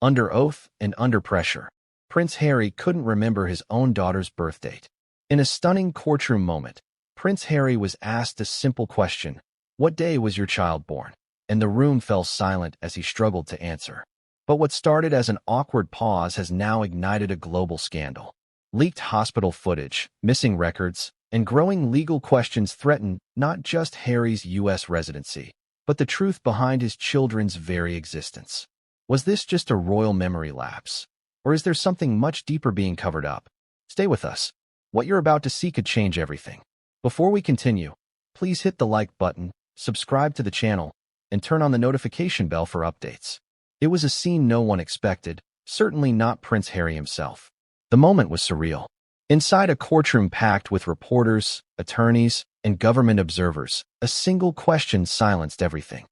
Under oath and under pressure, Prince Harry couldn't remember his own daughter's birth date. In a stunning courtroom moment, Prince Harry was asked a simple question: "What day was your child born?" And the room fell silent as he struggled to answer. But what started as an awkward pause has now ignited a global scandal. Leaked hospital footage, missing records, and growing legal questions threaten not just Harry's U.S. residency, but the truth behind his children's very existence. Was this just a royal memory lapse? Or is there something much deeper being covered up? Stay with us. What you're about to see could change everything. Before we continue, please hit the like button, subscribe to the channel, and turn on the notification bell for updates. It was a scene no one expected, certainly not Prince Harry himself. The moment was surreal. Inside a courtroom packed with reporters, attorneys, and government observers, a single question silenced everything.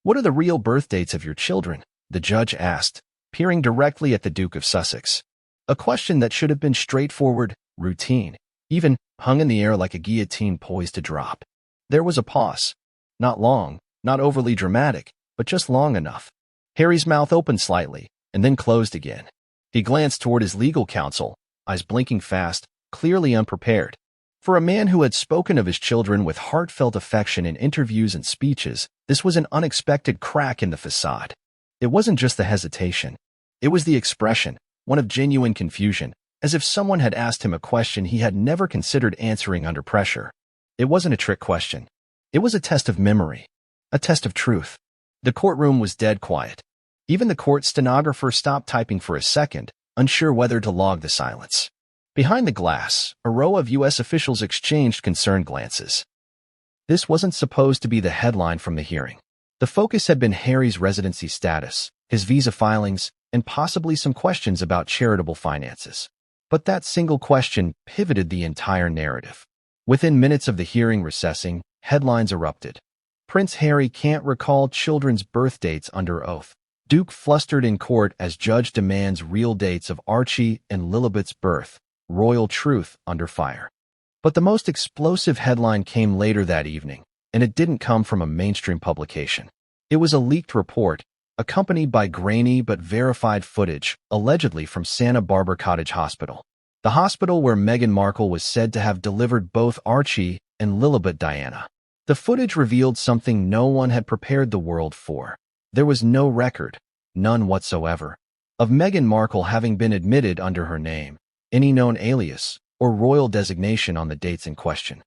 "What are the real birth dates of your children?" the judge asked, peering directly at the Duke of Sussex. A question that should have been straightforward, routine, even hung in the air like a guillotine poised to drop. There was a pause. Not long, not overly dramatic, but just long enough. Harry's mouth opened slightly, and then closed again. He glanced toward his legal counsel, eyes blinking fast, clearly unprepared. For a man who had spoken of his children with heartfelt affection in interviews and speeches, this was an unexpected crack in the facade. It wasn't just the hesitation. It was the expression, one of genuine confusion, as if someone had asked him a question he had never considered answering under pressure. It wasn't a trick question. It was a test of memory, a test of truth. The courtroom was dead quiet. Even the court stenographer stopped typing for a second, unsure whether to log the silence. Behind the glass, a row of U.S. officials exchanged concerned glances. This wasn't supposed to be the headline from the hearing. The focus had been Harry's residency status, his visa filings, and possibly some questions about charitable finances. But that single question pivoted the entire narrative. Within minutes of the hearing recessing, headlines erupted. Prince Harry can't recall children's birth dates under oath. Duke flustered in court as judge demands real dates of Archie and Lilibet's birth. Royal truth under fire. But the most explosive headline came later that evening, and it didn't come from a mainstream publication. It was a leaked report, accompanied by grainy but verified footage, allegedly from Santa Barbara Cottage Hospital, the hospital where Meghan Markle was said to have delivered both Archie and Lilibet Diana. The footage revealed something no one had prepared the world for. There was no record, none whatsoever, of Meghan Markle having been admitted under her name, any known alias, or royal designation on the dates in question.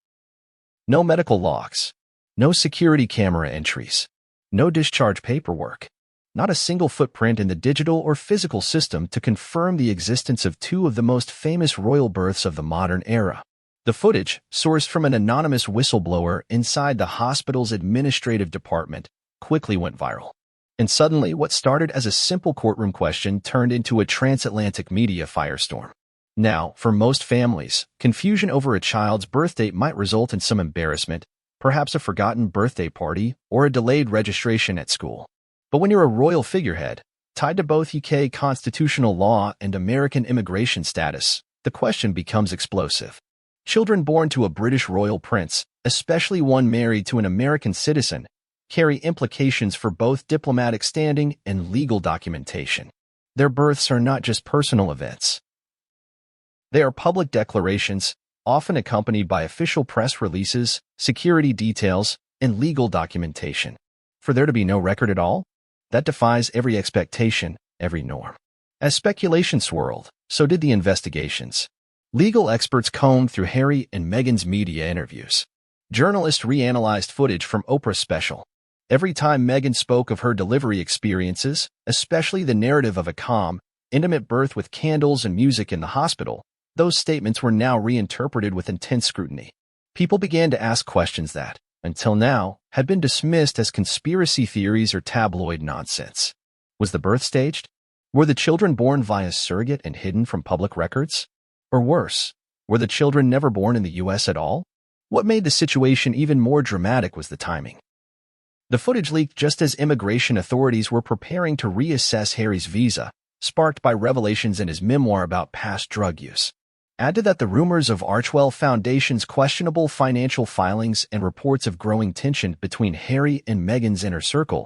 No medical logs, no security camera entries, no discharge paperwork, not a single footprint in the digital or physical system to confirm the existence of two of the most famous royal births of the modern era. The footage, sourced from an anonymous whistleblower inside the hospital's administrative department, quickly went viral. And suddenly, what started as a simple courtroom question turned into a transatlantic media firestorm. Now, for most families, confusion over a child's birth date might result in some embarrassment, perhaps a forgotten birthday party or a delayed registration at school. But when you're a royal figurehead, tied to both UK constitutional law and American immigration status, the question becomes explosive. Children born to a British royal prince, especially one married to an American citizen, carry implications for both diplomatic standing and legal documentation. Their births are not just personal events. They are public declarations, often accompanied by official press releases, security details, and legal documentation. For there to be no record at all? That defies every expectation, every norm. As speculation swirled, so did the investigations. Legal experts combed through Harry and Meghan's media interviews. Journalists reanalyzed footage from Oprah's special. Every time Meghan spoke of her delivery experiences, especially the narrative of a calm, intimate birth with candles and music in the hospital, those statements were now reinterpreted with intense scrutiny. People began to ask questions that, until now, had been dismissed as conspiracy theories or tabloid nonsense. Was the birth staged? Were the children born via surrogate and hidden from public records? Or worse, were the children never born in the U.S. at all? What made the situation even more dramatic was the timing. The footage leaked just as immigration authorities were preparing to reassess Harry's visa, sparked by revelations in his memoir about past drug use. Add to that the rumors of Archwell Foundation's questionable financial filings and reports of growing tension between Harry and Meghan's inner circle,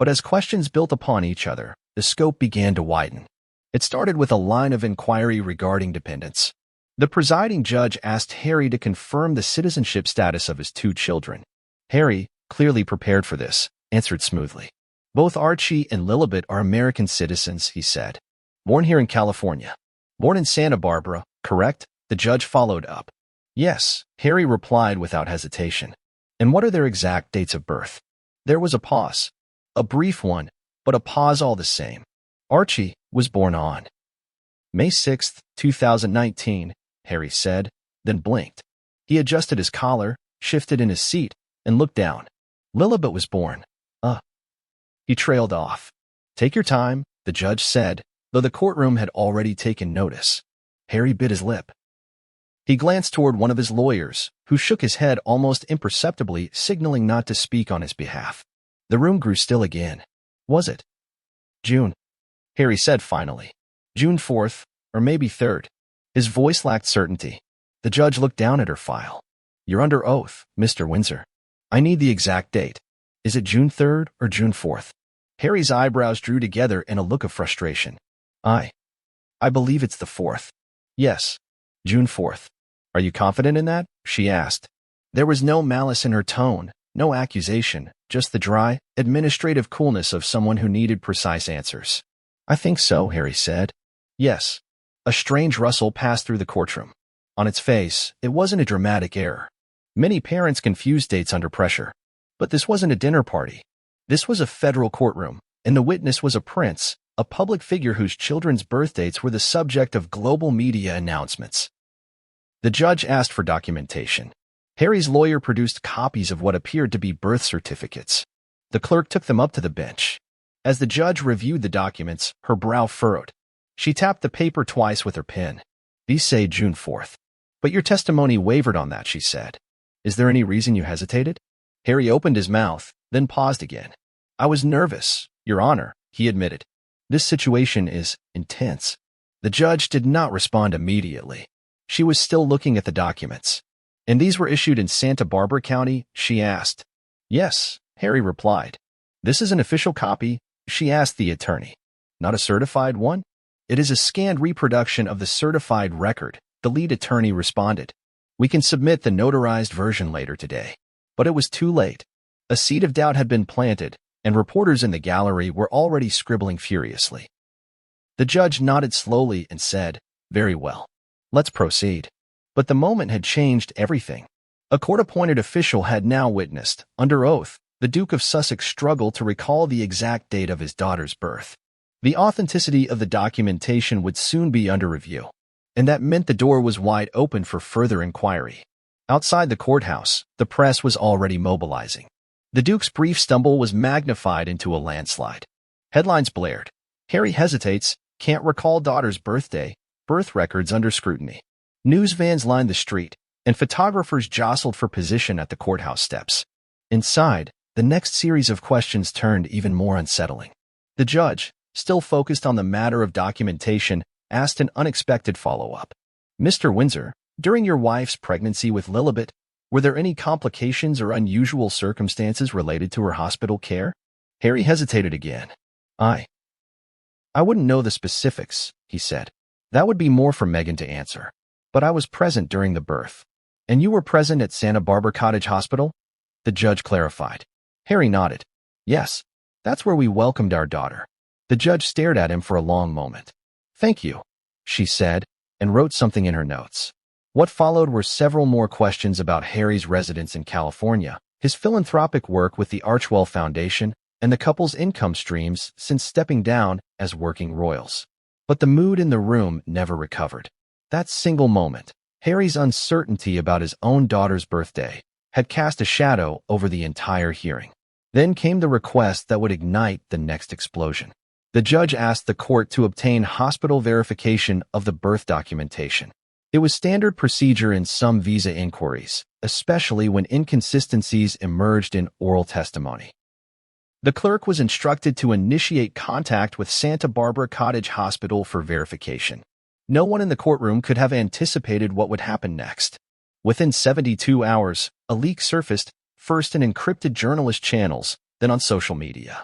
But as questions built upon each other, the scope began to widen. It started with a line of inquiry regarding dependents. The presiding judge asked Harry to confirm the citizenship status of his 2 children. Harry, clearly prepared for this, answered smoothly. Both Archie and Lilibet are American citizens, he said. Born here in California. Born in Santa Barbara, correct? The judge followed up. Yes, Harry replied without hesitation. And what are their exact dates of birth? There was a pause. A brief one, but a pause all the same. Archie was born on May 6, 2019, Harry said, then blinked. He adjusted his collar, shifted in his seat, and looked down. Lilibet was born. He trailed off. Take your time, the judge said, though the courtroom had already taken notice. Harry bit his lip. He glanced toward one of his lawyers, who shook his head almost imperceptibly, signaling not to speak on his behalf. The room grew still again. Was it June? Harry said finally. June 4th, or maybe 3rd. His voice lacked certainty. The judge looked down at her file. You're under oath, Mr. Windsor. I need the exact date. Is it June 3rd or June 4th? Harry's eyebrows drew together in a look of frustration. I believe it's the 4th. Yes, June 4th. Are you confident in that? She asked. There was no malice in her tone, no accusation, just the dry, administrative coolness of someone who needed precise answers. I think so, Harry said. Yes. A strange rustle passed through the courtroom. On its face, it wasn't a dramatic error. Many parents confuse dates under pressure. But this wasn't a dinner party. This was a federal courtroom, and the witness was a prince, a public figure whose children's birth dates were the subject of global media announcements. The judge asked for documentation. Harry's lawyer produced copies of what appeared to be birth certificates. The clerk took them up to the bench. As the judge reviewed the documents, her brow furrowed. She tapped the paper twice with her pen. These say June 4th. But your testimony wavered on that, she said. Is there any reason you hesitated? Harry opened his mouth, then paused again. I was nervous, Your Honor, he admitted. This situation is intense. The judge did not respond immediately. She was still looking at the documents. And these were issued in Santa Barbara County, she asked. Yes, Harry replied. This is an official copy, she asked the attorney. Not a certified one? It is a scanned reproduction of the certified record, the lead attorney responded. We can submit the notarized version later today. But it was too late. A seed of doubt had been planted, and reporters in the gallery were already scribbling furiously. The judge nodded slowly and said, Very well. Let's proceed. But the moment had changed everything. A court-appointed official had now witnessed, under oath, the Duke of Sussex struggle to recall the exact date of his daughter's birth. The authenticity of the documentation would soon be under review, and that meant the door was wide open for further inquiry. Outside the courthouse, the press was already mobilizing. The Duke's brief stumble was magnified into a landslide. Headlines blared. Harry hesitates, can't recall daughter's birthday, birth records under scrutiny. News vans lined the street, and photographers jostled for position at the courthouse steps. Inside, the next series of questions turned even more unsettling. The judge, still focused on the matter of documentation, asked an unexpected follow-up. Mr. Windsor, during your wife's pregnancy with Lilibet, were there any complications or unusual circumstances related to her hospital care? Harry hesitated again. I wouldn't know the specifics, he said. That would be more for Megan to answer. But I was present during the birth. And you were present at Santa Barbara Cottage Hospital? The judge clarified. Harry nodded. Yes, that's where we welcomed our daughter. The judge stared at him for a long moment. Thank you, she said, and wrote something in her notes. What followed were several more questions about Harry's residence in California, his philanthropic work with the Archwell Foundation, and the couple's income streams since stepping down as working royals. But the mood in the room never recovered. That single moment, Harry's uncertainty about his own daughter's birthday, had cast a shadow over the entire hearing. Then came the request that would ignite the next explosion. The judge asked the court to obtain hospital verification of the birth documentation. It was standard procedure in some visa inquiries, especially when inconsistencies emerged in oral testimony. The clerk was instructed to initiate contact with Santa Barbara Cottage Hospital for verification. No one in the courtroom could have anticipated what would happen next. Within 72 hours, a leak surfaced, first in encrypted journalist channels, then on social media.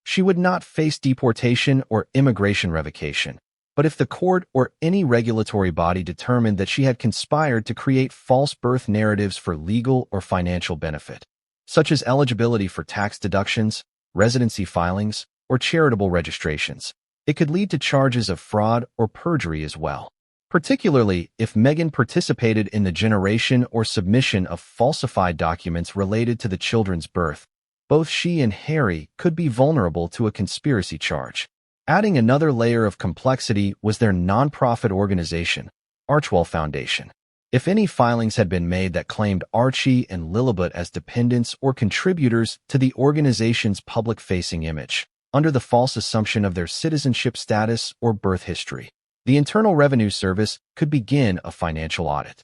She would not face deportation or immigration revocation, but if the court or any regulatory body determined that she had conspired to create false birth narratives for legal or financial benefit, such as eligibility for tax deductions, residency filings, or charitable registrations, it could lead to charges of fraud or perjury as well, particularly if Meghan participated in the generation or submission of falsified documents related to the children's birth. Both she and Harry could be vulnerable to a conspiracy charge. Adding another layer of complexity was their nonprofit organization, Archwell Foundation. If any filings had been made that claimed Archie and Lilibet as dependents or contributors to the organization's public-facing image, under the false assumption of their citizenship status or birth history, the Internal Revenue Service could begin a financial audit.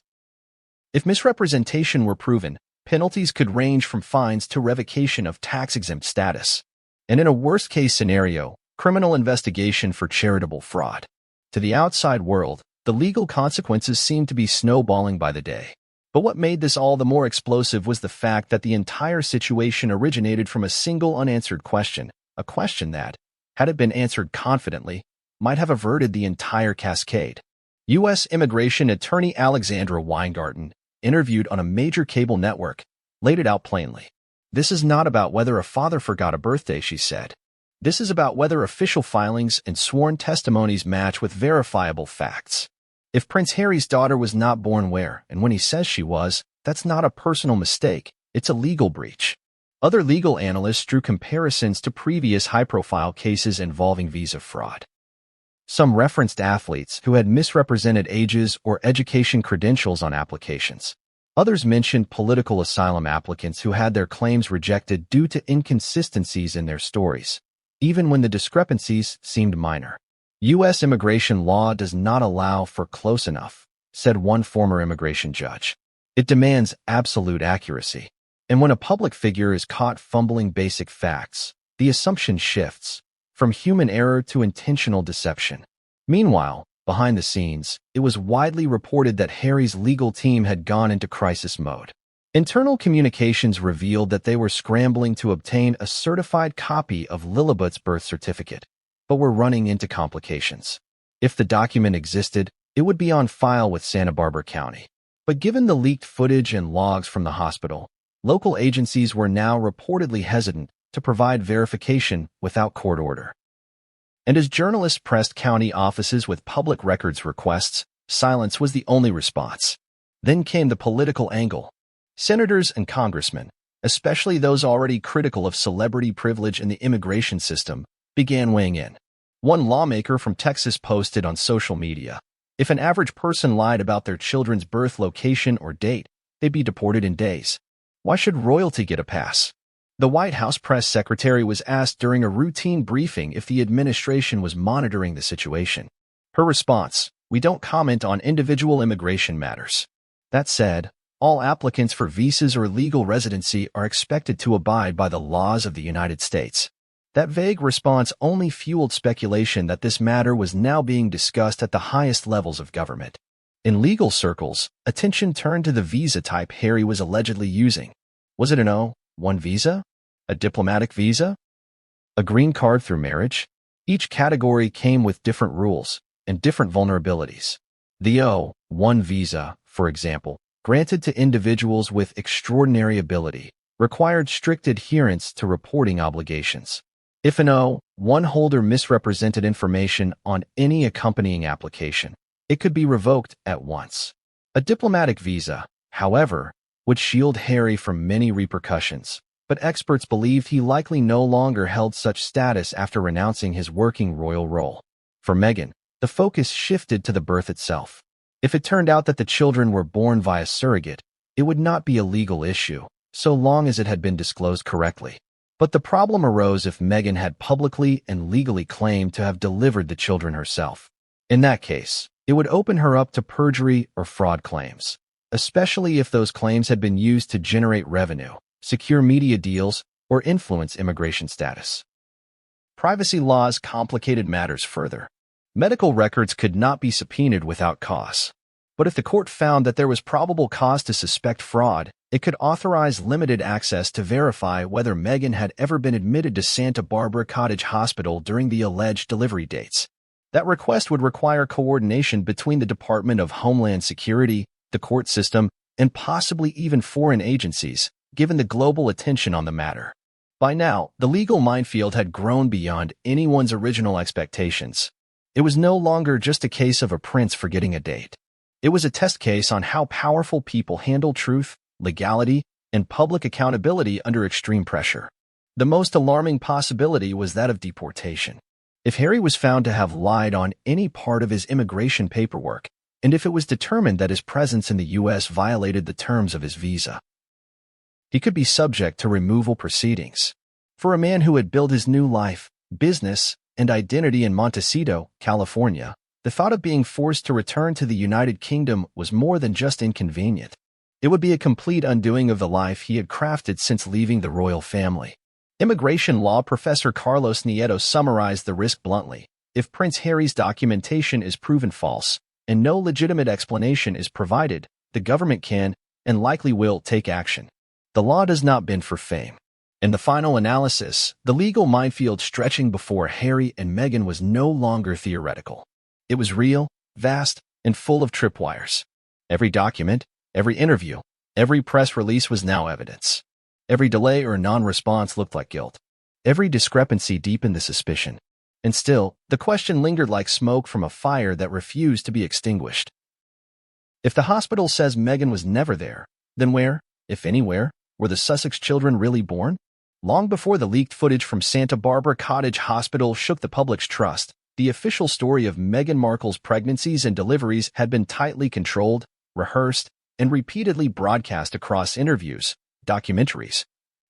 If misrepresentation were proven, penalties could range from fines to revocation of tax-exempt status, and in a worst-case scenario, criminal investigation for charitable fraud. To the outside world, the legal consequences seemed to be snowballing by the day. But what made this all the more explosive was the fact that the entire situation originated from a single unanswered question, a question that, had it been answered confidently, might have averted the entire cascade. U.S. Immigration Attorney Alexandra Weingarten, interviewed on a major cable network, laid it out plainly. "This is not about whether a father forgot a birthday," she said. "This is about whether official filings and sworn testimonies match with verifiable facts. If Prince Harry's daughter was not born where and when he says she was, that's not a personal mistake, it's a legal breach." Other legal analysts drew comparisons to previous high-profile cases involving visa fraud. Some referenced athletes who had misrepresented ages or education credentials on applications. Others mentioned political asylum applicants who had their claims rejected due to inconsistencies in their stories, even when the discrepancies seemed minor. U.S. immigration law does not allow for close enough, said one former immigration judge. It demands absolute accuracy. And when a public figure is caught fumbling basic facts, the assumption shifts from human error to intentional deception. Meanwhile, behind the scenes, it was widely reported that Harry's legal team had gone into crisis mode. Internal communications revealed that they were scrambling to obtain a certified copy of Lilibet's birth certificate, but were running into complications. If the document existed, it would be on file with Santa Barbara County. But given the leaked footage and logs from the hospital, local agencies were now reportedly hesitant to provide verification without court order. And as journalists pressed county offices with public records requests, silence was the only response. Then came the political angle. Senators and congressmen, especially those already critical of celebrity privilege in the immigration system, began weighing in. One lawmaker from Texas posted on social media, "If an average person lied about their children's birth location or date, they'd be deported in days. Why should royalty get a pass?" The White House press secretary was asked during a routine briefing if the administration was monitoring the situation. Her response, "We don't comment on individual immigration matters. That said, all applicants for visas or legal residency are expected to abide by the laws of the United States." That vague response only fueled speculation that this matter was now being discussed at the highest levels of government. In legal circles, attention turned to the visa type Harry was allegedly using. Was it an O-1 visa? A diplomatic visa? A green card through marriage? Each category came with different rules and different vulnerabilities. The O-1 visa, for example, granted to individuals with extraordinary ability, required strict adherence to reporting obligations. If an O-1 holder misrepresented information on any accompanying application, it could be revoked at once. A diplomatic visa, however, would shield Harry from many repercussions, but experts believed he likely no longer held such status after renouncing his working royal role. For Meghan, the focus shifted to the birth itself. If it turned out that the children were born via surrogate, it would not be a legal issue, so long as it had been disclosed correctly. But the problem arose if Meghan had publicly and legally claimed to have delivered the children herself. In that case, it would open her up to perjury or fraud claims, especially if those claims had been used to generate revenue, secure media deals, or influence immigration status. Privacy laws complicated matters further. Medical records could not be subpoenaed without costs. But if the court found that there was probable cause to suspect fraud, it could authorize limited access to verify whether Meghan had ever been admitted to Santa Barbara Cottage Hospital during the alleged delivery dates. That request would require coordination between the Department of Homeland Security, the court system, and possibly even foreign agencies, given the global attention on the matter. By now, the legal minefield had grown beyond anyone's original expectations. It was no longer just a case of a prince forgetting a date. It was a test case on how powerful people handle truth, legality, and public accountability under extreme pressure. The most alarming possibility was that of deportation. If Harry was found to have lied on any part of his immigration paperwork, and if it was determined that his presence in the U.S. violated the terms of his visa, he could be subject to removal proceedings. For a man who had built his new life, business, and identity in Montecito, California, the thought of being forced to return to the United Kingdom was more than just inconvenient. It would be a complete undoing of the life he had crafted since leaving the royal family. Immigration law professor Carlos Nieto summarized the risk bluntly. If Prince Harry's documentation is proven false, and no legitimate explanation is provided, the government can, and likely will, take action. The law does not bend for fame. In the final analysis, the legal minefield stretching before Harry and Meghan was no longer theoretical. It was real, vast, and full of tripwires. Every document, every interview, every press release was now evidence. Every delay or non-response looked like guilt. Every discrepancy deepened the suspicion. And still, the question lingered like smoke from a fire that refused to be extinguished. If the hospital says Meghan was never there, then where, if anywhere, were the Sussex children really born? Long before the leaked footage from Santa Barbara Cottage Hospital shook the public's trust, the official story of Meghan Markle's pregnancies and deliveries had been tightly controlled, rehearsed, and repeatedly broadcast across interviews, documentaries,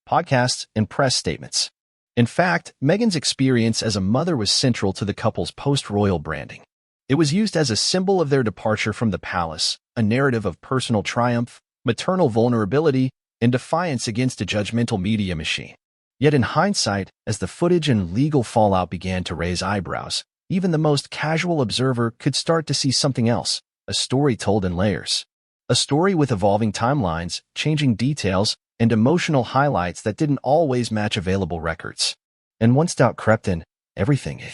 podcasts, and press statements. In fact, Meghan's experience as a mother was central to the couple's post-royal branding. It was used as a symbol of their departure from the palace, a narrative of personal triumph, maternal vulnerability, and defiance against a judgmental media machine. Yet in hindsight, as the footage and legal fallout began to raise eyebrows, even the most casual observer could start to see something else, a story told in layers. A story with evolving timelines, changing details, and emotional highlights that didn't always match available records. And once doubt crept in, everything did.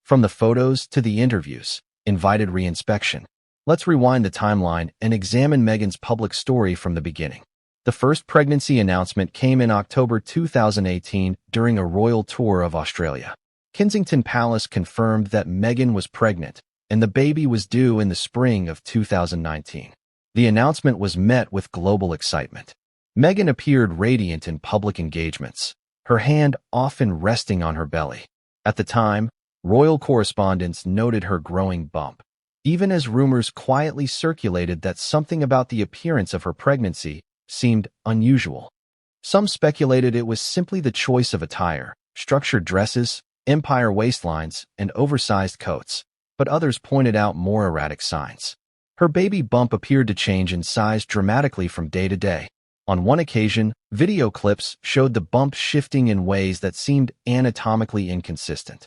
From the photos to the interviews, invited reinspection. Let's rewind the timeline and examine Meghan's public story from the beginning. The first pregnancy announcement came in October 2018 during a royal tour of Australia. Kensington Palace confirmed that Meghan was pregnant, and the baby was due in the spring of 2019. The announcement was met with global excitement. Meghan appeared radiant in public engagements, her hand often resting on her belly. At the time, royal correspondents noted her growing bump, even as rumors quietly circulated that something about the appearance of her pregnancy seemed unusual. Some speculated it was simply the choice of attire, structured dresses, empire waistlines, and oversized coats, but others pointed out more erratic signs. Her baby bump appeared to change in size dramatically from day to day. On one occasion, video clips showed the bump shifting in ways that seemed anatomically inconsistent.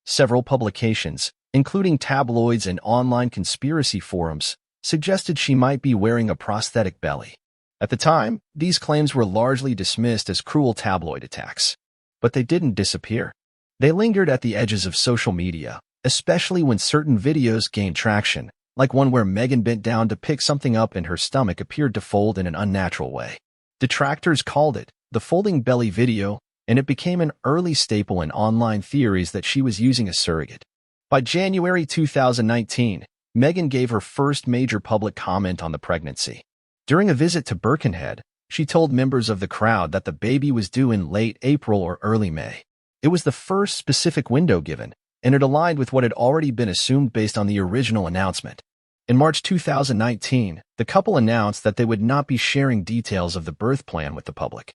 Several publications, including tabloids and online conspiracy forums, suggested she might be wearing a prosthetic belly. At the time, these claims were largely dismissed as cruel tabloid attacks. But they didn't disappear. They lingered at the edges of social media, especially when certain videos gained traction, like one where Meghan bent down to pick something up and her stomach appeared to fold in an unnatural way. Detractors called it the folding belly video, and it became an early staple in online theories that she was using a surrogate. By January 2019, Meghan gave her first major public comment on the pregnancy. During a visit to Birkenhead, she told members of the crowd that the baby was due in late April or early May. It was the first specific window given, and it aligned with what had already been assumed based on the original announcement. In March 2019, the couple announced that they would not be sharing details of the birth plan with the public.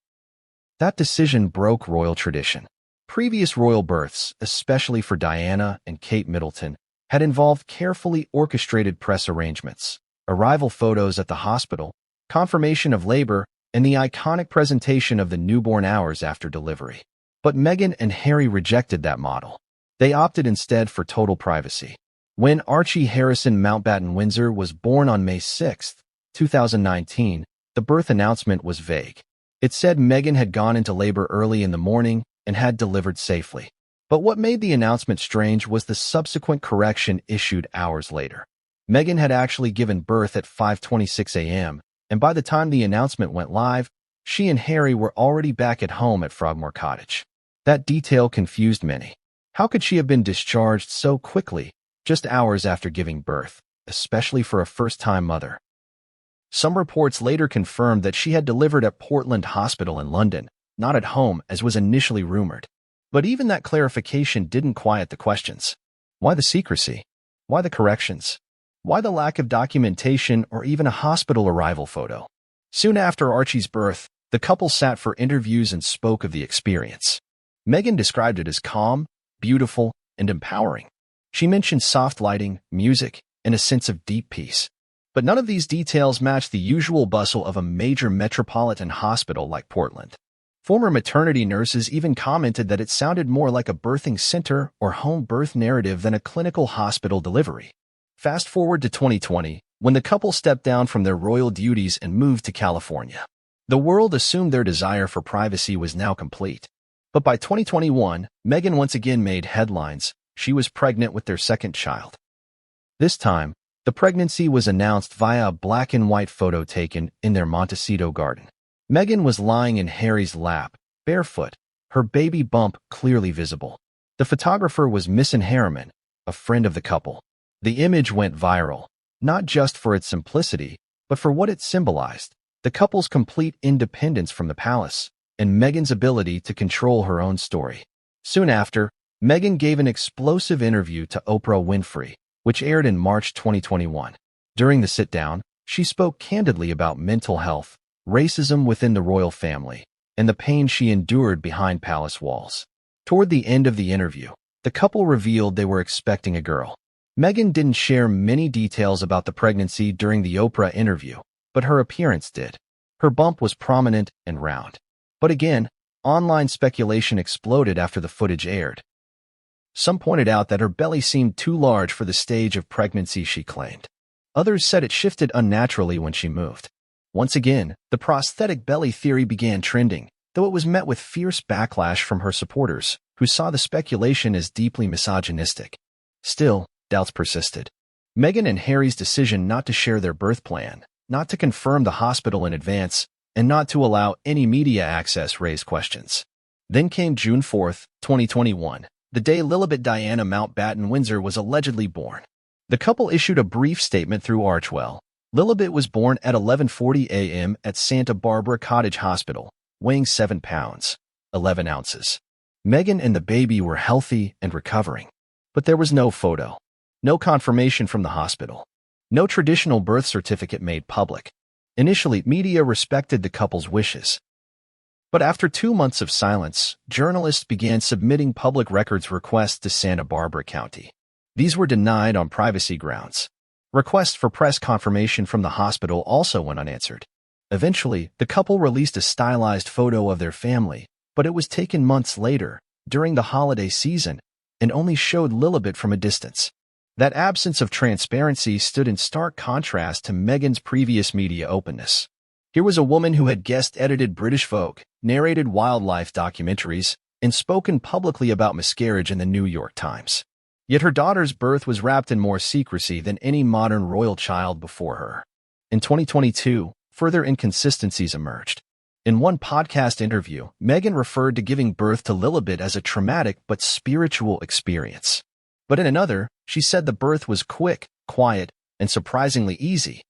That decision broke royal tradition. Previous royal births, especially for Diana and Kate Middleton, had involved carefully orchestrated press arrangements, arrival photos at the hospital, confirmation of labor, and the iconic presentation of the newborn hours after delivery. But Meghan and Harry rejected that model. They opted instead for total privacy. When Archie Harrison Mountbatten Windsor was born on May 6, 2019, the birth announcement was vague. It said Meghan had gone into labor early in the morning and had delivered safely. But what made the announcement strange was the subsequent correction issued hours later. Meghan had actually given birth at 5:26 a.m., and by the time the announcement went live, she and Harry were already back at home at Frogmore Cottage. That detail confused many. How could she have been discharged so quickly, just hours after giving birth, especially for a first-time mother? Some reports later confirmed that she had delivered at Portland Hospital in London, not at home as was initially rumored. But even that clarification didn't quiet the questions. Why the secrecy? Why the corrections? Why the lack of documentation or even a hospital arrival photo? Soon after Archie's birth, the couple sat for interviews and spoke of the experience. Meghan described it as calm, beautiful, and empowering. She mentioned soft lighting, music, and a sense of deep peace. But none of these details matched the usual bustle of a major metropolitan hospital like Portland. Former maternity nurses even commented that it sounded more like a birthing center or home birth narrative than a clinical hospital delivery. Fast forward to 2020, when the couple stepped down from their royal duties and moved to California. The world assumed their desire for privacy was now complete. But by 2021, Meghan once again made headlines. She was pregnant with their second child. This time, the pregnancy was announced via a black and white photo taken in their Montecito garden. Meghan was lying in Harry's lap, barefoot, her baby bump clearly visible. The photographer was Misson Harriman, a friend of the couple. The image went viral, not just for its simplicity, but for what it symbolized: the couple's complete independence from the palace, and Meghan's ability to control her own story. Soon after, Meghan gave an explosive interview to Oprah Winfrey, which aired in March 2021. During the sit-down, she spoke candidly about mental health, racism within the royal family, and the pain she endured behind palace walls. Toward the end of the interview, the couple revealed they were expecting a girl. Meghan didn't share many details about the pregnancy during the Oprah interview, but her appearance did. Her bump was prominent and round. But again, online speculation exploded after the footage aired. Some pointed out that her belly seemed too large for the stage of pregnancy she claimed. Others said it shifted unnaturally when she moved. Once again, the prosthetic belly theory began trending, though it was met with fierce backlash from her supporters, who saw the speculation as deeply misogynistic. Still, doubts persisted. Meghan and Harry's decision not to share their birth plan, not to confirm the hospital in advance, and not to allow any media access raised questions. Then came June 4, 2021, the day Lilibet Diana Mountbatten Windsor was allegedly born. The couple issued a brief statement through Archwell. Lilibet was born at 11:40 a.m. at Santa Barbara Cottage Hospital, weighing 7 pounds, 11 ounces. Meghan and the baby were healthy and recovering. But there was no photo, no confirmation from the hospital, no traditional birth certificate made public. Initially, media respected the couple's wishes. But after 2 months of silence, journalists began submitting public records requests to Santa Barbara County. These were denied on privacy grounds. Requests for press confirmation from the hospital also went unanswered. Eventually, the couple released a stylized photo of their family, but it was taken months later, during the holiday season, and only showed Lilibet from a distance. That absence of transparency stood in stark contrast to Meghan's previous media openness. Here was a woman who had guest-edited British Vogue, narrated wildlife documentaries, and spoken publicly about miscarriage in the New York Times. Yet her daughter's birth was wrapped in more secrecy than any modern royal child before her. In 2022, further inconsistencies emerged. In one podcast interview, Meghan referred to giving birth to Lilibet as a traumatic but spiritual experience. But in another, she said the birth was quick, quiet, and surprisingly easy.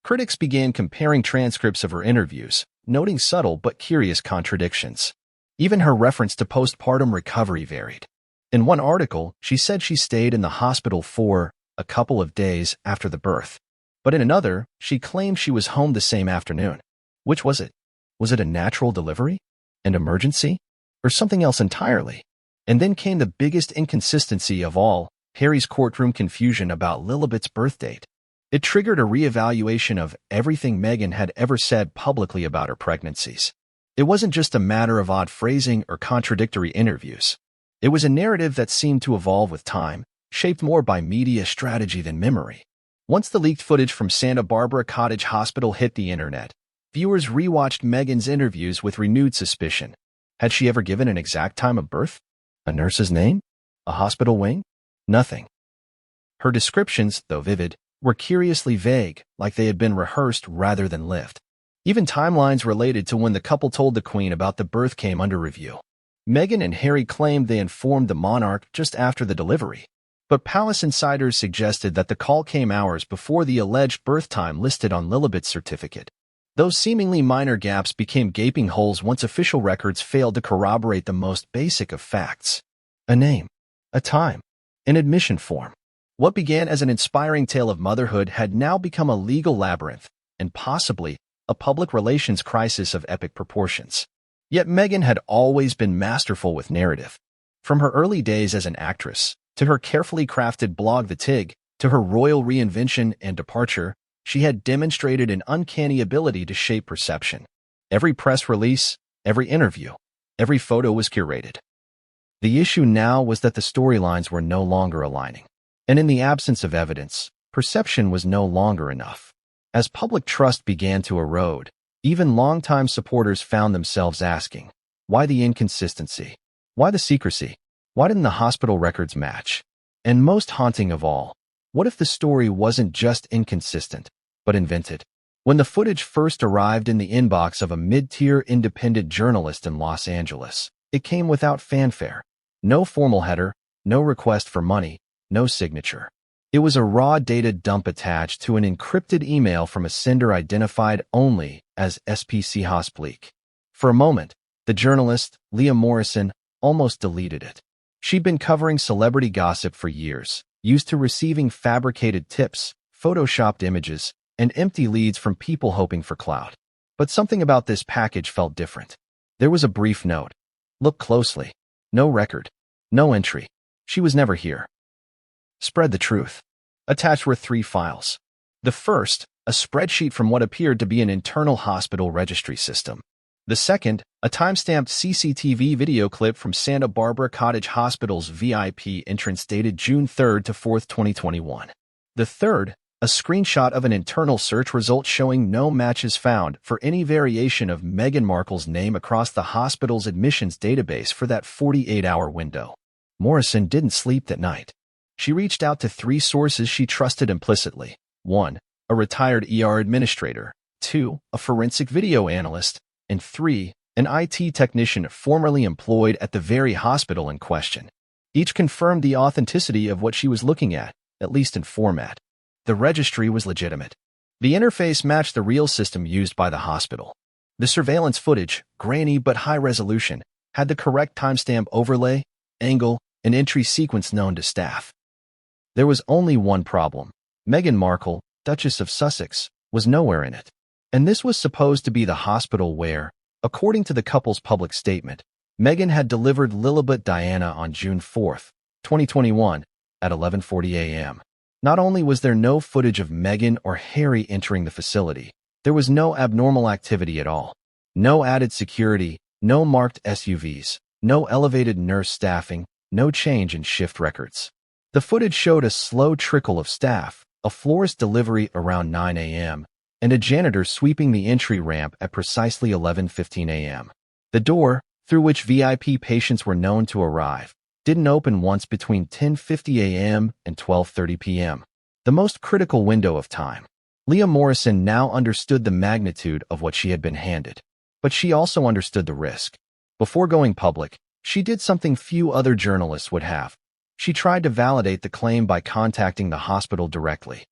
Critics began comparing transcripts of her interviews, noting subtle but curious contradictions. Even her reference to postpartum recovery varied. In one article, she said she stayed in the hospital for a couple of days after the birth. But in another, she claimed she was home the same afternoon. Which was it? Was it a natural delivery? An emergency? Or something else entirely? And then came the biggest inconsistency of all, Harry's courtroom confusion about Lilibet's birth date. It triggered a reevaluation of everything Meghan had ever said publicly about her pregnancies. It wasn't just a matter of odd phrasing or contradictory interviews. It was a narrative that seemed to evolve with time, shaped more by media strategy than memory. Once the leaked footage from Santa Barbara Cottage Hospital hit the internet, viewers rewatched Meghan's interviews with renewed suspicion. Had she ever given an exact time of birth? A nurse's name? A hospital wing? Nothing. Her descriptions, though vivid, were curiously vague, like they had been rehearsed rather than lived. Even timelines related to when the couple told the Queen about the birth came under review. Meghan and Harry claimed they informed the monarch just after the delivery, but palace insiders suggested that the call came hours before the alleged birth time listed on Lilibet's certificate. Those seemingly minor gaps became gaping holes once official records failed to corroborate the most basic of facts. A name, a time, an admission form. What began as an inspiring tale of motherhood had now become a legal labyrinth, and possibly a public relations crisis of epic proportions. Yet Meghan had always been masterful with narrative. From her early days as an actress, to her carefully crafted blog The Tig, to her royal reinvention and departure, she had demonstrated an uncanny ability to shape perception. Every press release, every interview, every photo was curated. The issue now was that the storylines were no longer aligning. And in the absence of evidence, perception was no longer enough. As public trust began to erode, even longtime supporters found themselves asking, why the inconsistency? Why the secrecy? Why didn't the hospital records match? And most haunting of all, what if the story wasn't just inconsistent, but invented? When the footage first arrived in the inbox of a mid-tier independent journalist in Los Angeles, it came without fanfare. No formal header, no request for money, no signature. It was a raw data dump attached to an encrypted email from a sender identified only as SPC Hospleak. For a moment, the journalist, Leah Morrison, almost deleted it. She'd been covering celebrity gossip for years, used to receiving fabricated tips, photoshopped images, and empty leads from people hoping for clout. But something about this package felt different. There was a brief note. Look closely. No record. No entry. She was never here. Spread the truth. Attached were 3 files. The first, a spreadsheet from what appeared to be an internal hospital registry system. The second, a timestamped CCTV video clip from Santa Barbara Cottage Hospital's VIP entrance dated June 3 to 4, 2021. The third, a screenshot of an internal search result showing no matches found for any variation of Meghan Markle's name across the hospital's admissions database for that 48-hour window. Morrison didn't sleep that night. She reached out to 3 sources she trusted implicitly. 1. A retired ER administrator. 2. A forensic video analyst. And 3. An IT technician formerly employed at the very hospital in question. Each confirmed the authenticity of what she was looking at least in format. The registry was legitimate. The interface matched the real system used by the hospital. The surveillance footage, grainy but high resolution, had the correct timestamp overlay, angle, and entry sequence known to staff. There was only one problem. Meghan Markle, Duchess of Sussex, was nowhere in it. And this was supposed to be the hospital where, according to the couple's public statement, Meghan had delivered Lilibet Diana on June 4, 2021, at 11:40 a.m. Not only was there no footage of Meghan or Harry entering the facility, there was no abnormal activity at all. No added security, no marked SUVs, no elevated nurse staffing, no change in shift records. The footage showed a slow trickle of staff, a florist delivery around 9 a.m., and a janitor sweeping the entry ramp at precisely 11:15 a.m. The door, through which VIP patients were known to arrive, didn't open once between 10:50 a.m. and 12:30 p.m., the most critical window of time. Leah Morrison now understood the magnitude of what she had been handed, but she also understood the risk. Before going public, she did something few other journalists would have. She tried to validate the claim by contacting the hospital directly.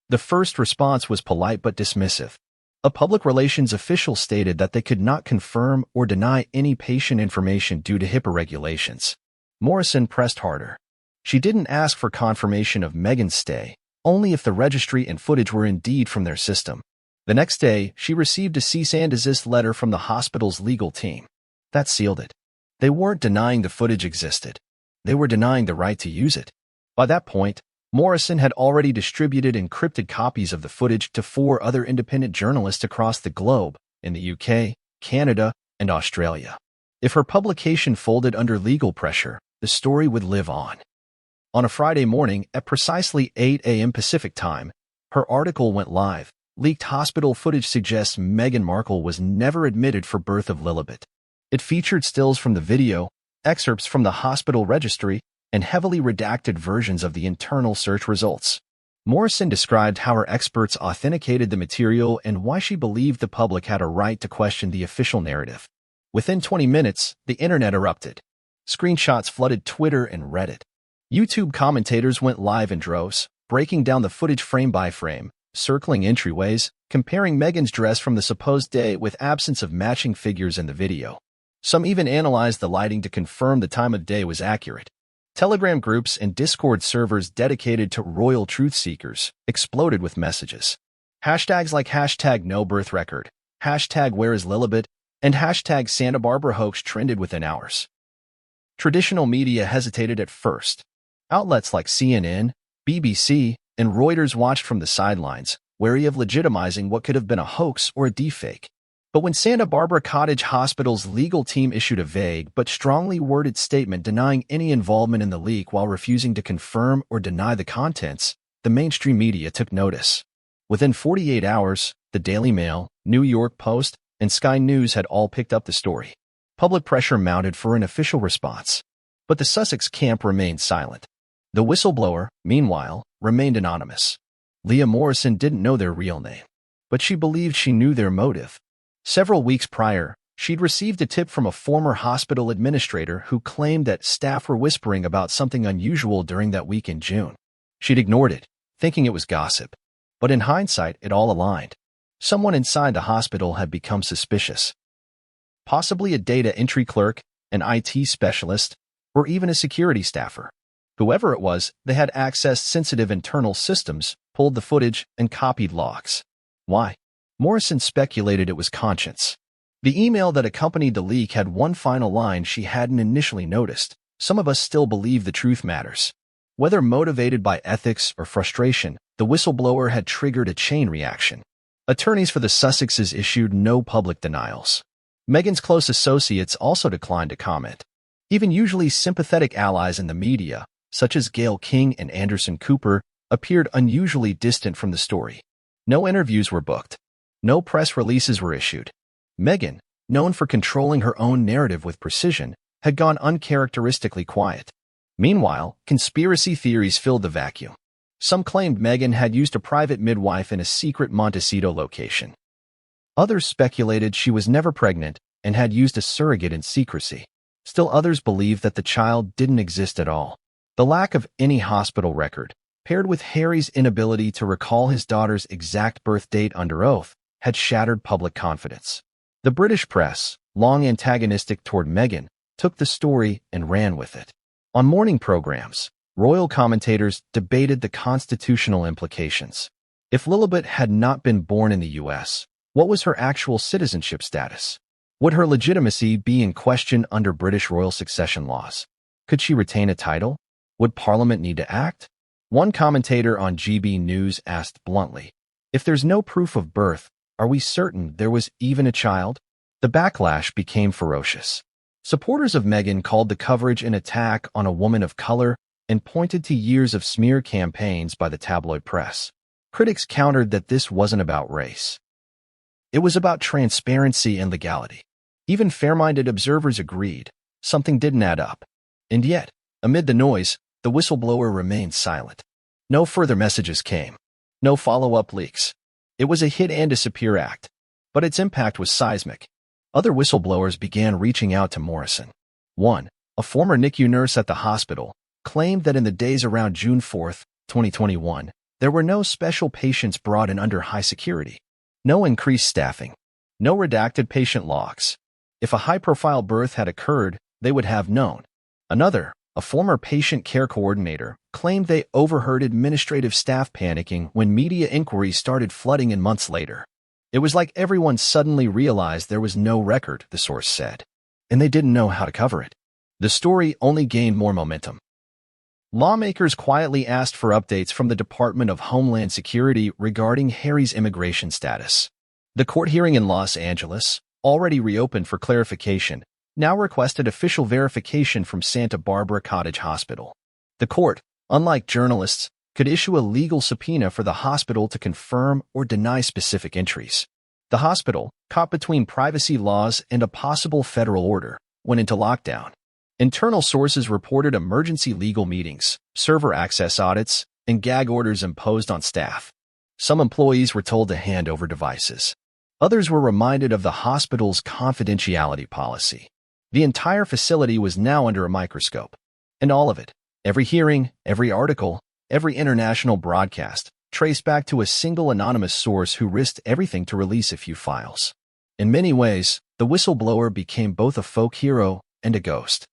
The first response was polite but dismissive. A public relations official stated that they could not confirm or deny any patient information due to HIPAA regulations. Morrison pressed harder. She didn't ask for confirmation of Meghan's stay, only if the registry and footage were indeed from their system. The next day, she received a cease and desist letter from the hospital's legal team. That sealed it. They weren't denying the footage existed. They were denying the right to use it. By that point, Morrison had already distributed encrypted copies of the footage to 4 other independent journalists across the globe, in the UK, Canada, and Australia. If her publication folded under legal pressure, the story would live on. On a Friday morning at precisely 8 a.m. Pacific time, her article went live. Leaked hospital footage suggests Meghan Markle was never admitted for birth of Lilibet. It featured stills from the video, excerpts from the hospital registry, and heavily redacted versions of the internal search results. Morrison described how her experts authenticated the material and why she believed the public had a right to question the official narrative. Within 20 minutes, the internet erupted. Screenshots flooded Twitter and Reddit. YouTube commentators went live in droves, breaking down the footage frame by frame, circling entryways, comparing Meghan's dress from the supposed day with absence of matching figures in the video. Some even analyzed the lighting to confirm the time of day was accurate. Telegram groups and Discord servers dedicated to royal truth seekers exploded with messages. Hashtags like hashtag no birth record, hashtag where is Lilibet, and hashtag Santa Barbara hoax trended within hours. Traditional media hesitated at first. Outlets like CNN, BBC, and Reuters watched from the sidelines, wary of legitimizing what could have been a hoax or a deepfake. But when Santa Barbara Cottage Hospital's legal team issued a vague but strongly worded statement denying any involvement in the leak while refusing to confirm or deny the contents, the mainstream media took notice. Within 48 hours, the Daily Mail, New York Post, and Sky News had all picked up the story. Public pressure mounted for an official response. But the Sussex camp remained silent. The whistleblower, meanwhile, remained anonymous. Leah Morrison didn't know their real name, but she believed she knew their motive. Several weeks prior, she'd received a tip from a former hospital administrator who claimed that staff were whispering about something unusual during that week in June. She'd ignored it, thinking it was gossip. But in hindsight, it all aligned. Someone inside the hospital had become suspicious. Possibly a data entry clerk, an IT specialist, or even a security staffer. Whoever it was, they had accessed sensitive internal systems, pulled the footage, and copied logs. Why? Morrison speculated it was conscience. The email that accompanied the leak had one final line she hadn't initially noticed. Some of us still believe the truth matters. Whether motivated by ethics or frustration, the whistleblower had triggered a chain reaction. Attorneys for the Sussexes issued no public denials. Meghan's close associates also declined to comment. Even usually sympathetic allies in the media, such as Gayle King and Anderson Cooper, appeared unusually distant from the story. No interviews were booked. No press releases were issued. Meghan, known for controlling her own narrative with precision, had gone uncharacteristically quiet. Meanwhile, conspiracy theories filled the vacuum. Some claimed Meghan had used a private midwife in a secret Montecito location. Others speculated she was never pregnant and had used a surrogate in secrecy. Still others believed that the child didn't exist at all. The lack of any hospital record, paired with Harry's inability to recall his daughter's exact birth date under oath, had shattered public confidence. The British press, long antagonistic toward Meghan, took the story and ran with it. On morning programs, royal commentators debated the constitutional implications. If Lilibet had not been born in the U.S., what was her actual citizenship status? Would her legitimacy be in question under British royal succession laws? Could she retain a title? Would Parliament need to act? One commentator on GB News asked bluntly, "If there's no proof of birth, are we certain there was even a child?" The backlash became ferocious. Supporters of Meghan called the coverage an attack on a woman of color and pointed to years of smear campaigns by the tabloid press. Critics countered that this wasn't about race. It was about transparency and legality. Even fair-minded observers agreed something didn't add up. And yet, amid the noise, the whistleblower remained silent. No further messages came. No follow-up leaks. It was a hit and disappear act. But its impact was seismic. Other whistleblowers began reaching out to Morrison. One, a former NICU nurse at the hospital, claimed that in the days around June 4, 2021, there were no special patients brought in under high security. No increased staffing. No redacted patient logs. If a high-profile birth had occurred, they would have known. Another, a former patient care coordinator, claimed they overheard administrative staff panicking when media inquiries started flooding in months later. It was like everyone suddenly realized there was no record, the source said, and they didn't know how to cover it. The story only gained more momentum. Lawmakers quietly asked for updates from the Department of Homeland Security regarding Harry's immigration status. The court hearing in Los Angeles, already reopened for clarification, now requested official verification from Santa Barbara Cottage Hospital. The court, unlike journalists, could issue a legal subpoena for the hospital to confirm or deny specific entries. The hospital, caught between privacy laws and a possible federal order, went into lockdown. Internal sources reported emergency legal meetings, server access audits, and gag orders imposed on staff. Some employees were told to hand over devices. Others were reminded of the hospital's confidentiality policy. The entire facility was now under a microscope. And all of it, every hearing, every article, every international broadcast, traced back to a single anonymous source who risked everything to release a few files. In many ways, the whistleblower became both a folk hero and a ghost.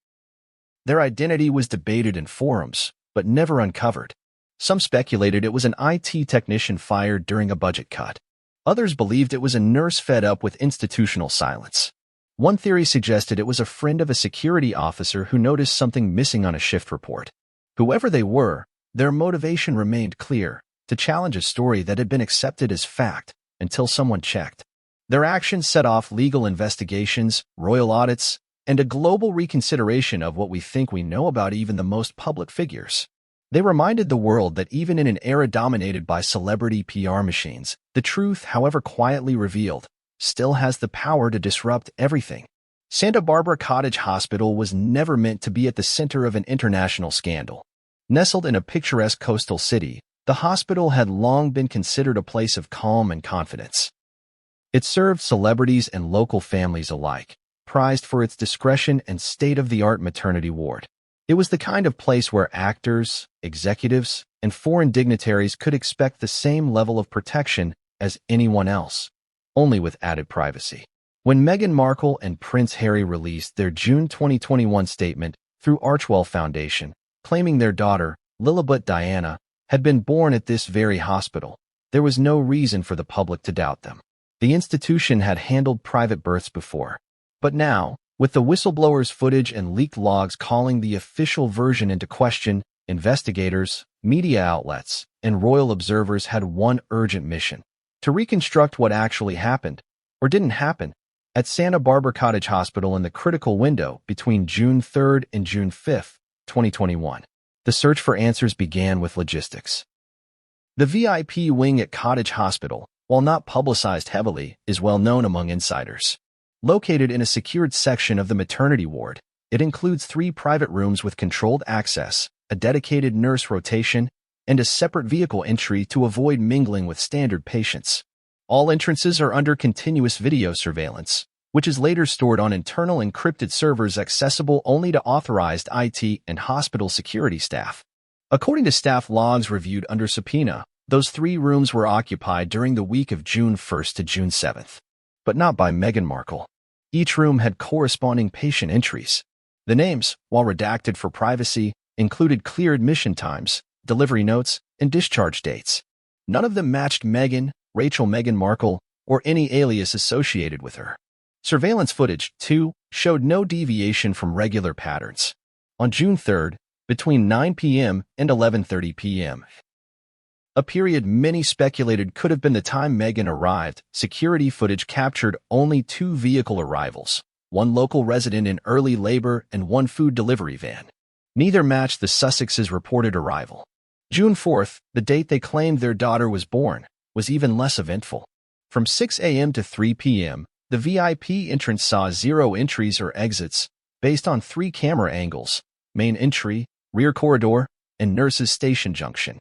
Their identity was debated in forums, but never uncovered. Some speculated it was an IT technician fired during a budget cut. Others believed it was a nurse fed up with institutional silence. One theory suggested it was a friend of a security officer who noticed something missing on a shift report. Whoever they were, their motivation remained clear: to challenge a story that had been accepted as fact until someone checked. Their actions set off legal investigations, royal audits, and a global reconsideration of what we think we know about even the most public figures. They reminded the world that even in an era dominated by celebrity PR machines, the truth, however quietly revealed, still has the power to disrupt everything. Santa Barbara Cottage Hospital was never meant to be at the center of an international scandal. Nestled in a picturesque coastal city, the hospital had long been considered a place of calm and confidence. It served celebrities and local families alike, prized for its discretion and state-of-the-art maternity ward. It was the kind of place where actors, executives, and foreign dignitaries could expect the same level of protection as anyone else, only with added privacy. When Meghan Markle and Prince Harry released their June 2021 statement through Archwell Foundation, claiming their daughter, Lilibet Diana, had been born at this very hospital, there was no reason for the public to doubt them. The institution had handled private births before. But now, with the whistleblower's footage and leaked logs calling the official version into question, investigators, media outlets, and royal observers had one urgent mission: to reconstruct what actually happened, or didn't happen, at Santa Barbara Cottage Hospital in the critical window between June 3rd and June 5th, 2021. The search for answers began with logistics. The VIP wing at Cottage Hospital, while not publicized heavily, is well known among insiders. Located in a secured section of the maternity ward, it includes 3 private rooms with controlled access, a dedicated nurse rotation, and a separate vehicle entry to avoid mingling with standard patients. All entrances are under continuous video surveillance, which is later stored on internal encrypted servers accessible only to authorized IT and hospital security staff. According to staff logs reviewed under subpoena, those 3 rooms were occupied during the week of June 1st to June 7th, but not by Meghan Markle. Each room had corresponding patient entries. The names, while redacted for privacy, included clear admission times, delivery notes, and discharge dates. None of them matched Meghan Markle, or any alias associated with her. Surveillance footage, too, showed no deviation from regular patterns. On June 3rd, between 9 p.m. and 11:30 p.m., a period many speculated could have been the time Meghan arrived, security footage captured only 2 vehicle arrivals, 1 local resident in early labor and 1 food delivery van. Neither matched the Sussexes' reported arrival. June 4th, the date they claimed their daughter was born, was even less eventful. From 6 a.m. to 3 p.m., the VIP entrance saw 0 entries or exits, based on 3 camera angles: main entry, rear corridor, and nurse's station junction.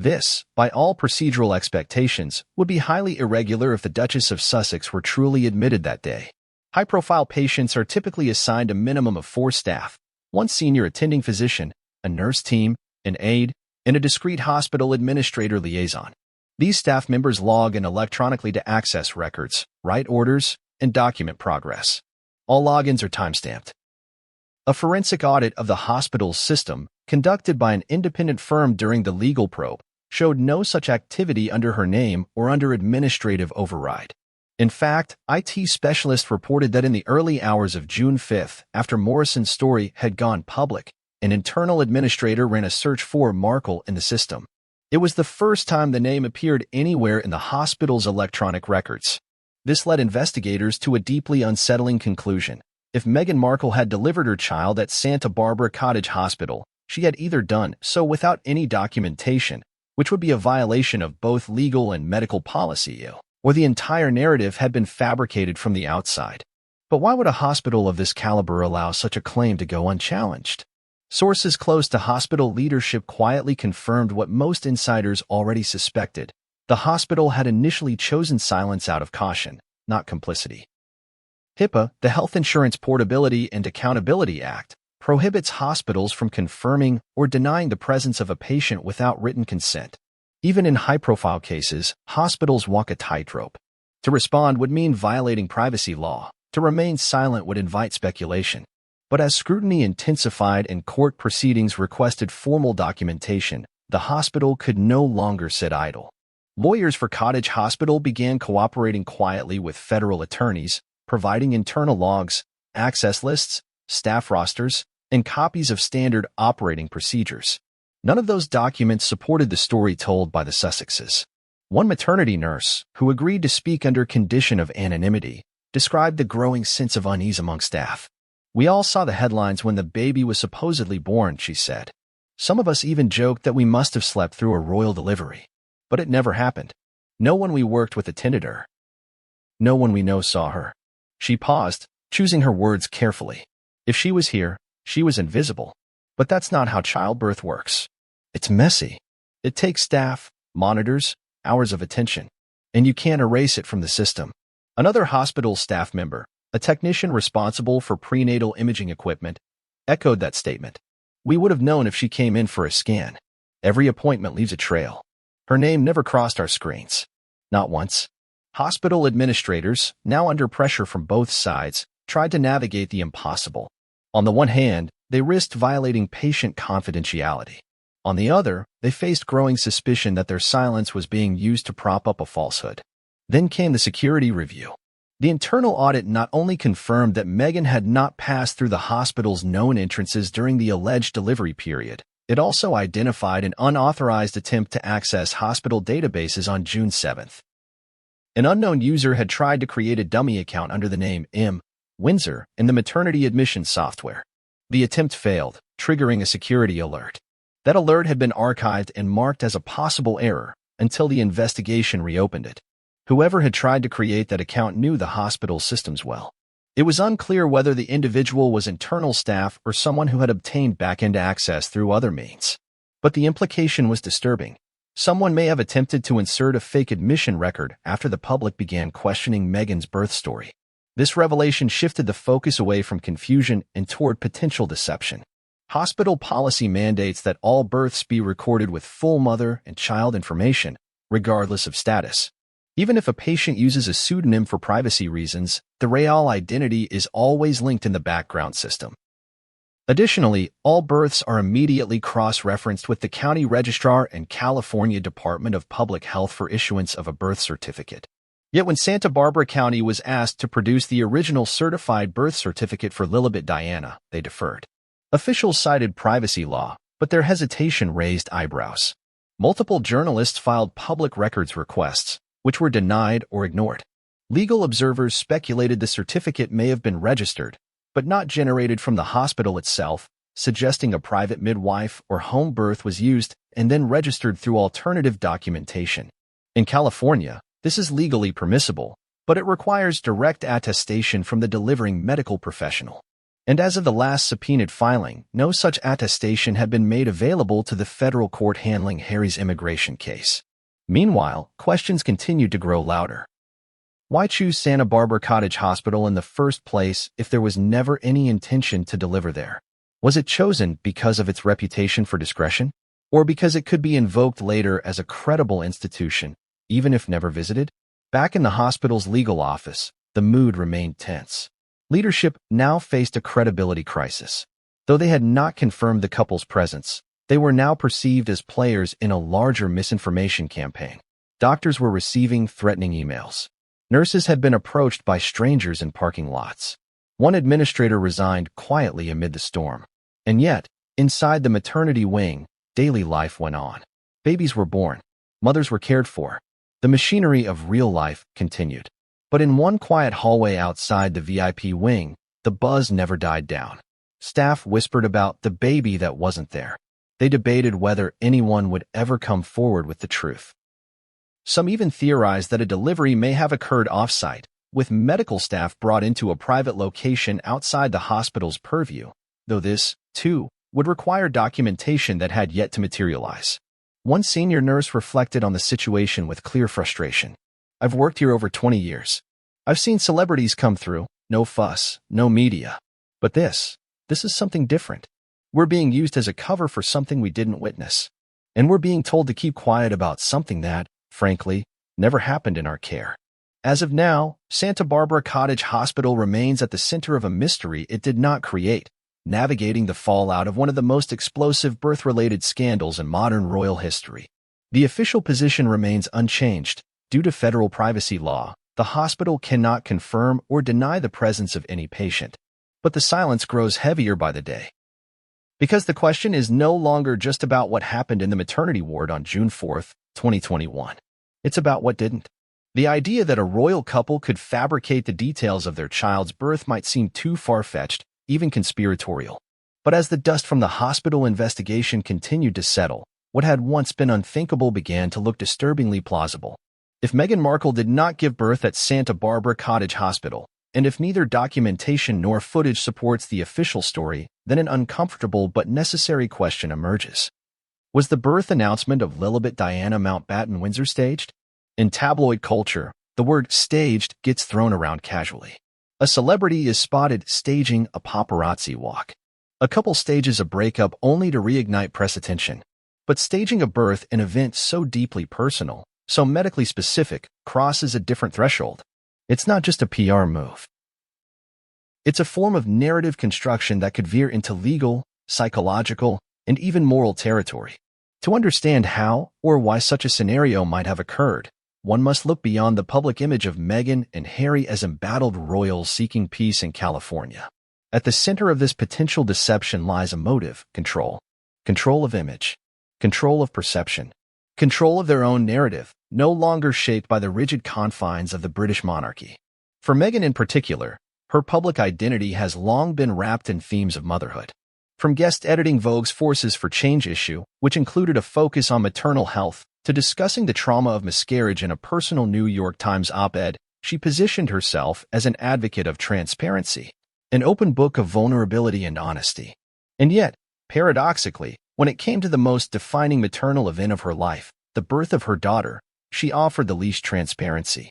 This, by all procedural expectations, would be highly irregular if the Duchess of Sussex were truly admitted that day. High-profile patients are typically assigned a minimum of 4 staff: 1 senior attending physician, a nurse team, an aide, and a discreet hospital administrator liaison. These staff members log in electronically to access records, write orders, and document progress. All logins are timestamped. A forensic audit of the hospital's system, conducted by an independent firm during the legal probe, showed no such activity under her name or under administrative override. In fact, IT specialists reported that in the early hours of June 5th, after Morrison's story had gone public, an internal administrator ran a search for Markle in the system. It was the first time the name appeared anywhere in the hospital's electronic records. This led investigators to a deeply unsettling conclusion. If Meghan Markle had delivered her child at Santa Barbara Cottage Hospital, She had either done so without any documentation, which would be a violation of both legal and medical policy, or the entire narrative had been fabricated from the outside. But why would a hospital of this caliber allow such a claim to go unchallenged? Sources close to hospital leadership quietly confirmed what most insiders already suspected. The hospital had initially chosen silence out of caution, not complicity. HIPAA, the Health Insurance Portability and Accountability Act, prohibits hospitals from confirming or denying the presence of a patient without written consent. Even in high-profile cases, hospitals walk a tightrope. To respond would mean violating privacy law. To remain silent would invite speculation. But as scrutiny intensified and court proceedings requested formal documentation, the hospital could no longer sit idle. Lawyers for Cottage Hospital began cooperating quietly with federal attorneys, providing internal logs, access lists, staff rosters, and copies of standard operating procedures. None of those documents supported the story told by the Sussexes. One maternity nurse, who agreed to speak under condition of anonymity, described the growing sense of unease among staff. "We all saw the headlines when the baby was supposedly born," she said. "Some of us even joked that we must have slept through a royal delivery. But it never happened. No one we worked with attended her. No one we know saw her." She paused, choosing her words carefully. If she was here, she was invisible. But that's not how childbirth works. It's messy. It takes staff, monitors, hours of attention. And you can't erase it from the system. Another hospital staff member, a technician responsible for prenatal imaging equipment, echoed that statement. "We would have known if she came in for a scan. Every appointment leaves a trail. Her name never crossed our screens. Not once." Hospital administrators, now under pressure from both sides, tried to navigate the impossible. On the one hand, they risked violating patient confidentiality. On the other, they faced growing suspicion that their silence was being used to prop up a falsehood. Then came the security review. The internal audit not only confirmed that Meghan had not passed through the hospital's known entrances during the alleged delivery period, it also identified an unauthorized attempt to access hospital databases on June 7th. An unknown user had tried to create a dummy account under the name M. Windsor in the maternity admissions software. The attempt failed, triggering a security alert. That alert had been archived and marked as a possible error until the investigation reopened it. Whoever had tried to create that account knew the hospital systems well. It was unclear whether the individual was internal staff or someone who had obtained back-end access through other means. But the implication was disturbing. Someone may have attempted to insert a fake admission record after the public began questioning Meghan's birth story. This revelation shifted the focus away from confusion and toward potential deception. Hospital policy mandates that all births be recorded with full mother and child information, regardless of status. Even if a patient uses a pseudonym for privacy reasons, the real identity is always linked in the background system. Additionally, all births are immediately cross-referenced with the county registrar and California Department of Public Health for issuance of a birth certificate. Yet when Santa Barbara County was asked to produce the original certified birth certificate for Lilibet Diana, they deferred. Officials cited privacy law, but their hesitation raised eyebrows. Multiple journalists filed public records requests, which were denied or ignored. Legal observers speculated the certificate may have been registered, but not generated from the hospital itself, suggesting a private midwife or home birth was used and then registered through alternative documentation. In California, this is legally permissible, but it requires direct attestation from the delivering medical professional. And as of the last subpoenaed filing, no such attestation had been made available to the federal court handling Harry's immigration case. Meanwhile, questions continued to grow louder. Why choose Santa Barbara Cottage Hospital in the first place if there was never any intention to deliver there? Was it chosen because of its reputation for discretion? Or because it could be invoked later as a credible institution, even if never visited? Back in the hospital's legal office, the mood remained tense. Leadership now faced a credibility crisis. Though they had not confirmed the couple's presence, they were now perceived as players in a larger misinformation campaign. Doctors were receiving threatening emails. Nurses had been approached by strangers in parking lots. One administrator resigned quietly amid the storm. And yet, inside the maternity wing, daily life went on. Babies were born. Mothers were cared for. The machinery of real life continued. But in one quiet hallway outside the VIP wing, the buzz never died down. Staff whispered about the baby that wasn't there. They debated whether anyone would ever come forward with the truth. Some even theorized that a delivery may have occurred off-site, with medical staff brought into a private location outside the hospital's purview, though this, too, would require documentation that had yet to materialize. One senior nurse reflected on the situation with clear frustration. "I've worked here over 20 years. I've seen celebrities come through, no fuss, no media. But this is something different. We're being used as a cover for something we didn't witness. And we're being told to keep quiet about something that, frankly, never happened in our care." As of now, Santa Barbara Cottage Hospital remains at the center of a mystery it did not create, navigating the fallout of one of the most explosive birth-related scandals in modern royal history. The official position remains unchanged. Due to federal privacy law, the hospital cannot confirm or deny the presence of any patient. But the silence grows heavier by the day. Because the question is no longer just about what happened in the maternity ward on June 4, 2021. It's about what didn't. The idea that a royal couple could fabricate the details of their child's birth might seem too far-fetched, even conspiratorial. But as the dust from the hospital investigation continued to settle, what had once been unthinkable began to look disturbingly plausible. If Meghan Markle did not give birth at Santa Barbara Cottage Hospital, and if neither documentation nor footage supports the official story, then an uncomfortable but necessary question emerges. Was the birth announcement of Lilibet Diana Mountbatten Windsor staged? In tabloid culture, the word staged gets thrown around casually. A celebrity is spotted staging a paparazzi walk. A couple stages a breakup only to reignite press attention. But staging a birth, an event so deeply personal, so medically specific, crosses a different threshold. It's not just a PR move. It's a form of narrative construction that could veer into legal, psychological, and even moral territory. To understand how or why such a scenario might have occurred, one must look beyond the public image of Meghan and Harry as embattled royals seeking peace in California. At the center of this potential deception lies a motive: control. Control of image. Control of perception. Control of their own narrative, no longer shaped by the rigid confines of the British monarchy. For Meghan in particular, her public identity has long been wrapped in themes of motherhood. From guest editing Vogue's Forces for Change issue, which included a focus on maternal health, to discussing the trauma of miscarriage in a personal New York Times op-ed, she positioned herself as an advocate of transparency, an open book of vulnerability and honesty. And yet, paradoxically, when it came to the most defining maternal event of her life, the birth of her daughter, she offered the least transparency.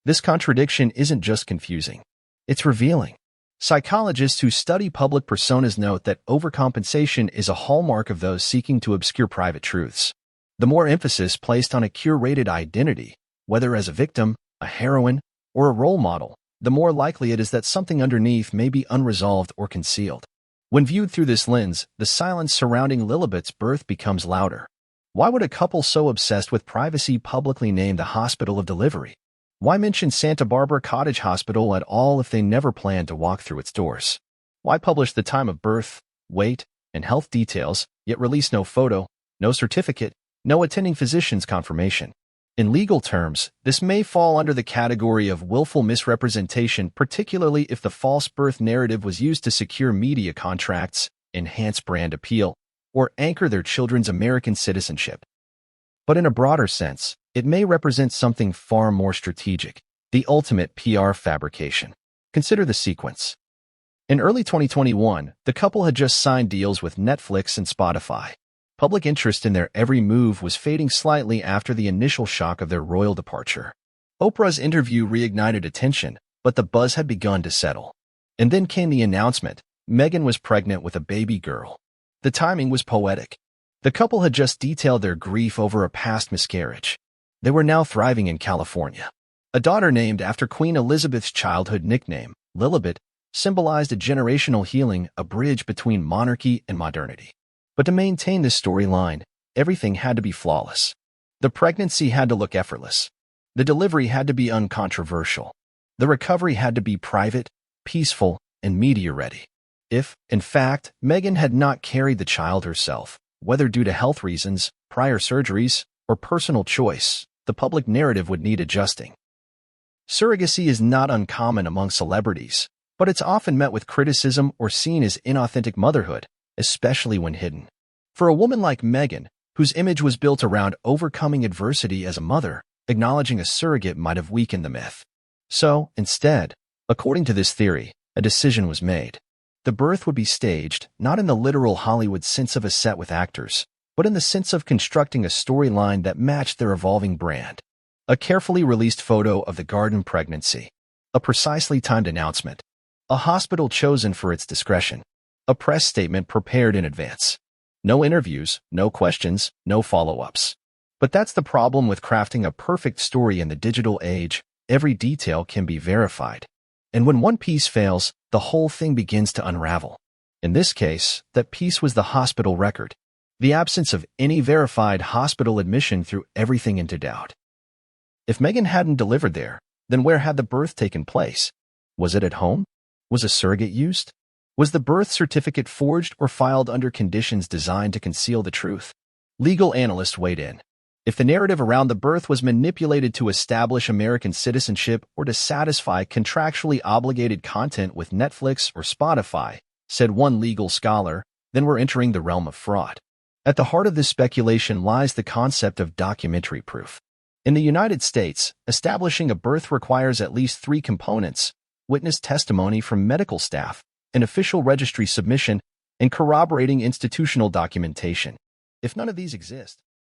This contradiction isn't just confusing. It's revealing. Psychologists who study public personas note that overcompensation is a hallmark of those seeking to obscure private truths. The more emphasis placed on a curated identity, whether as a victim, a heroine, or a role model, the more likely it is that something underneath may be unresolved or concealed. When viewed through this lens, the silence surrounding Lilibet's birth becomes louder. Why would a couple so obsessed with privacy publicly name the hospital of delivery? Why mention Santa Barbara Cottage Hospital at all if they never planned to walk through its doors? Why publish the time of birth, weight, and health details, yet release no photo, no certificate, no attending physician's confirmation? In legal terms, this may fall under the category of willful misrepresentation, particularly if the false birth narrative was used to secure media contracts, enhance brand appeal, or anchor their children's American citizenship. But in a broader sense, it may represent something far more strategic: the ultimate PR fabrication. Consider the sequence. In early 2021, the couple had just signed deals with Netflix and Spotify. Public interest in their every move was fading slightly after the initial shock of their royal departure. Oprah's interview reignited attention, but the buzz had begun to settle. And then came the announcement: Meghan was pregnant with a baby girl. The timing was poetic. The couple had just detailed their grief over a past miscarriage. They were now thriving in California. A daughter named after Queen Elizabeth's childhood nickname, Lilibet, symbolized a generational healing, a bridge between monarchy and modernity. But to maintain this storyline, everything had to be flawless. The pregnancy had to look effortless. The delivery had to be uncontroversial. The recovery had to be private, peaceful, and media-ready. If, in fact, Meghan had not carried the child herself, whether due to health reasons, prior surgeries, or personal choice, the public narrative would need adjusting. Surrogacy is not uncommon among celebrities, but it's often met with criticism or seen as inauthentic motherhood, especially when hidden. For a woman like Meghan, whose image was built around overcoming adversity as a mother, acknowledging a surrogate might have weakened the myth. So, instead, according to this theory, a decision was made. The birth would be staged, not in the literal Hollywood sense of a set with actors, but in the sense of constructing a storyline that matched their evolving brand. A carefully released photo of the garden pregnancy. A precisely timed announcement. A hospital chosen for its discretion. A press statement prepared in advance. No interviews, no questions, no follow-ups. But that's the problem with crafting a perfect story in the digital age. Every detail can be verified. And when one piece fails, the whole thing begins to unravel. In this case, that piece was the hospital record. The absence of any verified hospital admission threw everything into doubt. If Meghan hadn't delivered there, then where had the birth taken place? Was it at home? Was a surrogate used? Was the birth certificate forged or filed under conditions designed to conceal the truth? Legal analysts weighed in. If the narrative around the birth was manipulated to establish American citizenship or to satisfy contractually obligated content with Netflix or Spotify, said one legal scholar, then we're entering the realm of fraud. At the heart of this speculation lies the concept of documentary proof. In the United States, establishing a birth requires at least three components: witness testimony from medical staff, an official registry submission, and corroborating institutional documentation. If none of these exist,